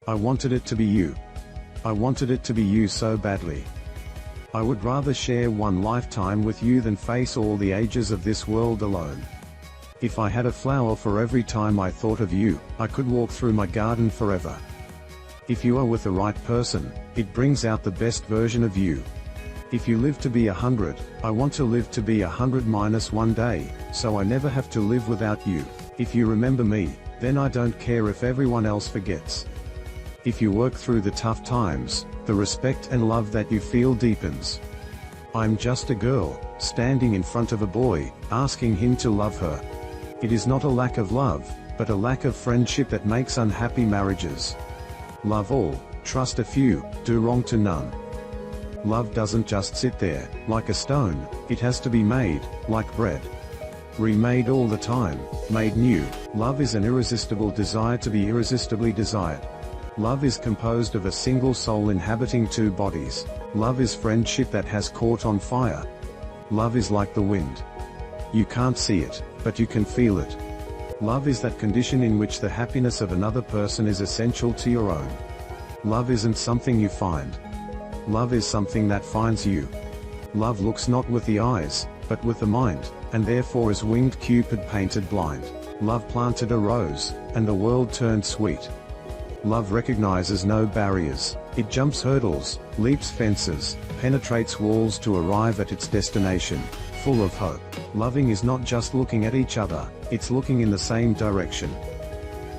I wanted it to be you. I wanted it to be you so badly. I would rather share one lifetime with you than face all the ages of this world alone. If I had a flower for every time I thought of you, I could walk through my garden forever. If you are with the right person, it brings out the best version of you. If you live to be 100, I want to live to be 100 minus 1 day, so I never have to live without you. If you remember me, then I don't care if everyone else forgets. If you work through the tough times, the respect and love that you feel deepens. I'm just a girl, standing in front of a boy, asking him to love her. It is not a lack of love, but a lack of friendship that makes unhappy marriages. Love all, trust a few, do wrong to none. Love doesn't just sit there, like a stone, it has to be made, like bread. Remade all the time, made new. Love is an irresistible desire to be irresistibly desired. Love is composed of a single soul inhabiting two bodies. Love is friendship that has caught on fire. Love is like the wind. You can't see it, but you can feel it. Love is that condition in which the happiness of another person is essential to your own. Love isn't something you find. Love is something that finds you. Love looks not with the eyes, but with the mind, and therefore as winged Cupid painted blind. Love planted a rose, and the world turned sweet. Love recognizes no barriers, it jumps hurdles, leaps fences, penetrates walls to arrive at its destination, full of hope. Loving is not just looking at each other, it's looking in the same direction.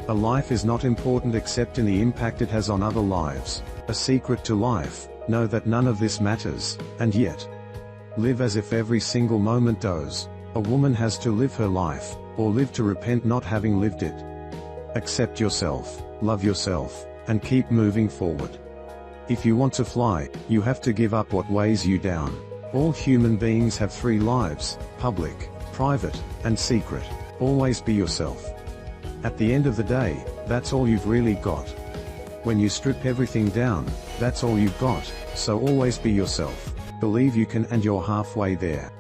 A life is not important except in the impact it has on other lives. A secret to life: know that none of this matters, and yet live as if every single moment does. A woman has to live her life, or live to repent not having lived it. Accept yourself, love yourself, and keep moving forward. If you want to fly, you have to give up what weighs you down. All human beings have 3 lives: public, private, and secret. Always be yourself. At the end of the day, that's all you've really got. When you strip everything down, that's all you've got, so always be yourself. Believe you can, and you're halfway there.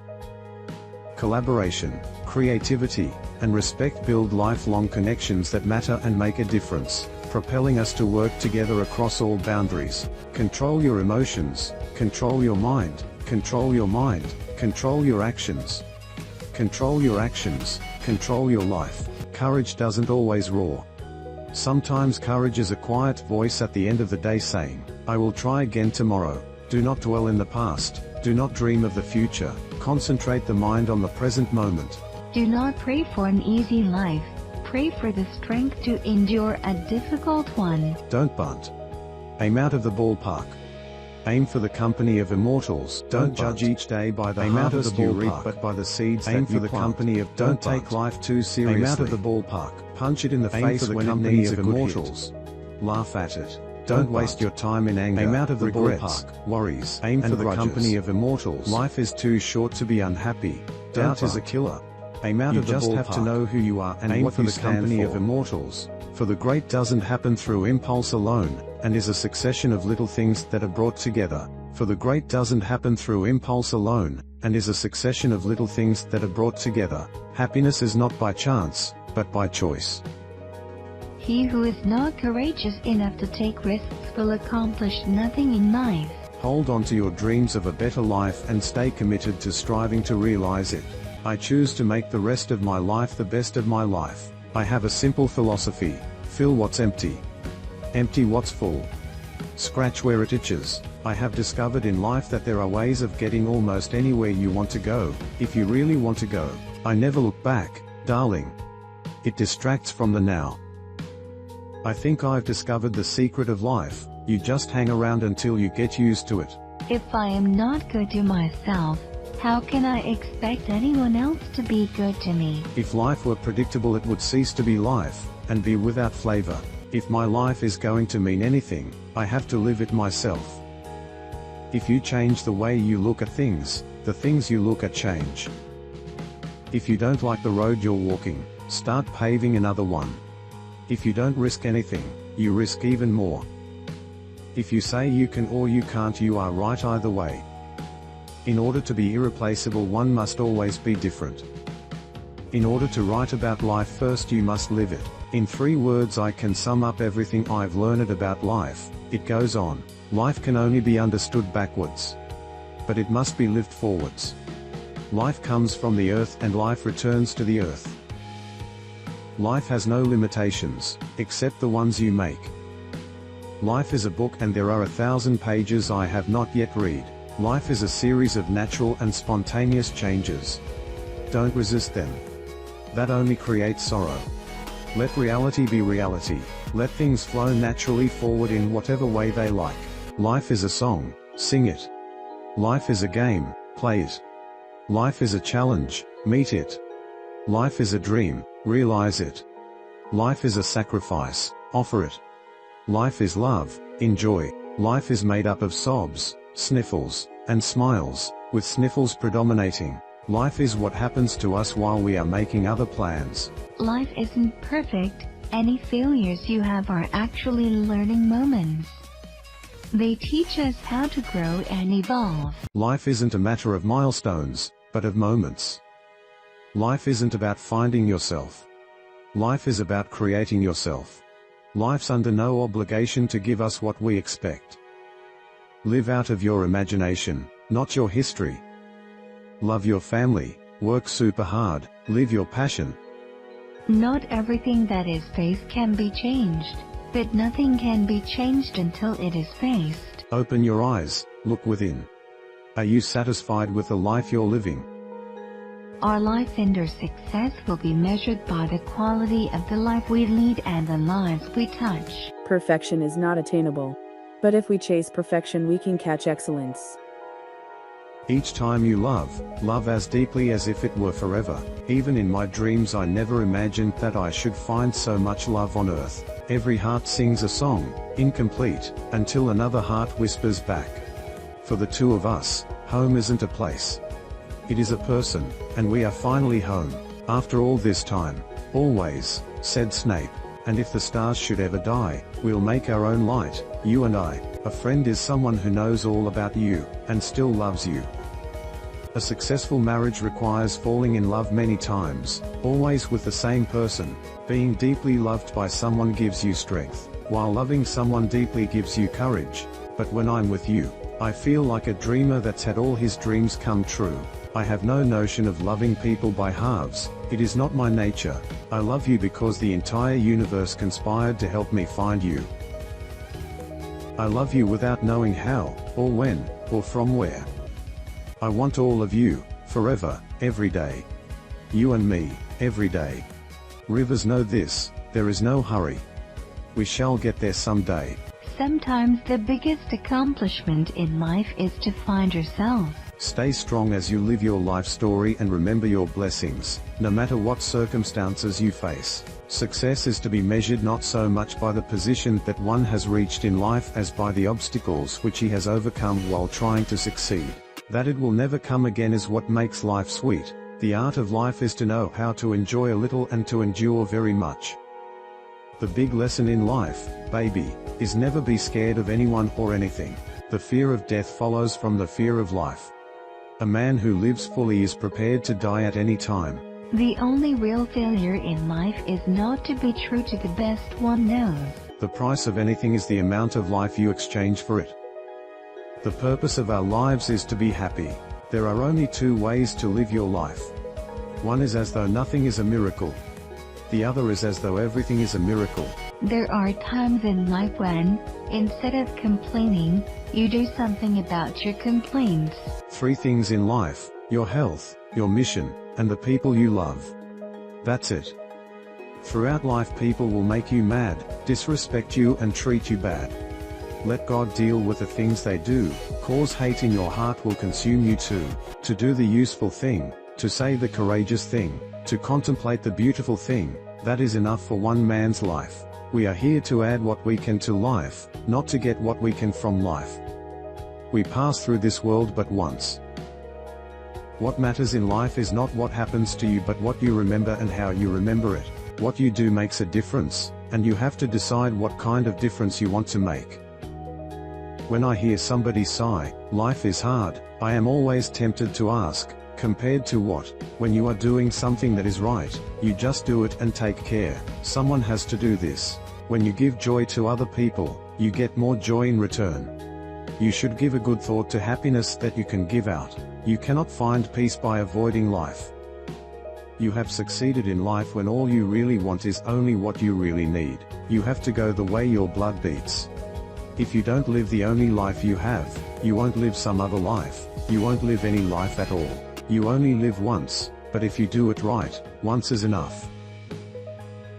Collaboration, creativity, and respect build lifelong connections that matter and make a difference, propelling us to work together across all boundaries. Control your emotions, control your mind, control your mind, control your actions. Control your actions, control your life. Courage doesn't always roar. Sometimes courage is a quiet voice at the end of the day saying, I will try again tomorrow. Do not dwell in the past, do not dream of the future, concentrate the mind on the present moment. Do not pray for an easy life, pray for the strength to endure a difficult one. Don't bunt. Aim out of the ballpark. Aim for the company of immortals. Don't judge each day by the harvest you reap, but by the seeds that you plant. Aim for the company of don't take life too seriously. Aim out of the ballpark. Punch it in the face when it needs a immortals. Laugh at it. Don't waste your time in anger. Aim out of the ballpark. Worries. Aim for the company of immortals. Life is too short to be unhappy. Doubt is a killer. Aim out of the ballpark. You just have to know who you are and what you stand for. Aim for the company of immortals. For the great doesn't happen through impulse alone, and is a succession of little things that are brought together. For the great doesn't happen through impulse alone, and is a succession of little things that are brought together. Happiness is not by chance, but by choice. He who is not courageous enough to take risks will accomplish nothing in life. Hold on to your dreams of a better life and stay committed to striving to realize it. I choose to make the rest of my life the best of my life. I have a simple philosophy: fill what's empty. Empty what's full. Scratch where it itches. I have discovered in life that there are ways of getting almost anywhere you want to go, if you really want to go. I never look back, darling. It distracts from the now. I think I've discovered the secret of life: you just hang around until you get used to it. If I am not good to myself, how can I expect anyone else to be good to me? If life were predictable, it would cease to be life, and be without flavor. If my life is going to mean anything, I have to live it myself. If you change the way you look at things, the things you look at change. If you don't like the road you're walking, start paving another one. If you don't risk anything, you risk even more. If you say you can or you can't, you are right either way. In order to be irreplaceable, one must always be different. In order to write about life, first you must live it. In 3 words I can sum up everything I've learned about life. It goes on. Life can only be understood backwards. But it must be lived forwards. Life comes from the earth and life returns to the earth. Life has no limitations, except the ones you make. Life is a book and there are 1,000 pages I have not yet read. Life is a series of natural and spontaneous changes. Don't resist them. That only creates sorrow. Let reality be reality. Let things flow naturally forward in whatever way they like. Life is a song, sing it. Life is a game, play it. Life is a challenge, meet it. Life is a dream, realize it. Life is a sacrifice, offer it. Life is love, enjoy. Life is made up of sobs, sniffles, and smiles, with sniffles predominating. Life is what happens to us while we are making other plans. Life isn't perfect. Any failures you have are actually learning moments. They teach us how to grow and evolve. Life isn't a matter of milestones, but of moments. Life isn't about finding yourself. Life is about creating yourself. Life's under no obligation to give us what we expect. Live out of your imagination, not your history. Love your family, work super hard, live your passion. Not everything that is faced can be changed, but nothing can be changed until it is faced. Open your eyes, look within. Are you satisfied with the life you're living? Our life and our success will be measured by the quality of the life we lead and the lives we touch. Perfection is not attainable. But if we chase perfection, we can catch excellence. Each time you love, love as deeply as if it were forever. Even in my dreams I never imagined that I should find so much love on earth. Every heart sings a song, incomplete, until another heart whispers back. For the two of us, home isn't a place. It is a person, and we are finally home. After all this time. Always, said Snape. And if the stars should ever die, we'll make our own light, you and I. A friend is someone who knows all about you, and still loves you. A successful marriage requires falling in love many times, always with the same person. Being deeply loved by someone gives you strength, while loving someone deeply gives you courage. But when I'm with you, I feel like a dreamer that's had all his dreams come true. I have no notion of loving people by halves. It is not my nature. I love you because the entire universe conspired to help me find you. I love you without knowing how, or when, or from where. I want all of you, forever, every day. You and me, every day. Rivers know this, there is no hurry. We shall get there someday. Sometimes the biggest accomplishment in life is to find yourself. Stay strong as you live your life story and remember your blessings, no matter what circumstances you face. Success is to be measured not so much by the position that one has reached in life as by the obstacles which he has overcome while trying to succeed. That it will never come again is what makes life sweet. The art of life is to know how to enjoy a little and to endure very much. The big lesson in life, baby, is never be scared of anyone or anything. The fear of death follows from the fear of life. A man who lives fully is prepared to die at any time. The only real failure in life is not to be true to the best one knows. The price of anything is the amount of life you exchange for it. The purpose of our lives is to be happy. There are only 2 ways to live your life. One is as though nothing is a miracle. The other is as though everything is a miracle. There are times in life when, instead of complaining, you do something about your complaints. 3 things in life: your health, your mission, and the people you love. That's it. Throughout life people will make you mad, disrespect you and treat you bad. Let God deal with the things they do. Cause hate in your heart will consume you too. To do the useful thing, to say the courageous thing, to contemplate the beautiful thing, that is enough for one man's life. We are here to add what we can to life, not to get what we can from life. We pass through this world but once. What matters in life is not what happens to you but what you remember and how you remember it. What you do makes a difference, and you have to decide what kind of difference you want to make. When I hear somebody sigh, "Life is hard," I am always tempted to ask, Compared to what? When you are doing something that is right, you just do it and take care. Someone has to do this. When you give joy to other people, you get more joy in return. You should give a good thought to happiness that you can give out. You cannot find peace by avoiding life. You have succeeded in life when all you really want is only what you really need. You have to go the way your blood beats. If you don't live the only life you have, you won't live some other life. You won't live any life at all. You only live once, but if you do it right, once is enough.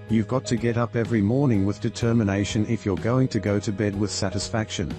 You've got to get up every morning with determination if you're going to go to bed with satisfaction.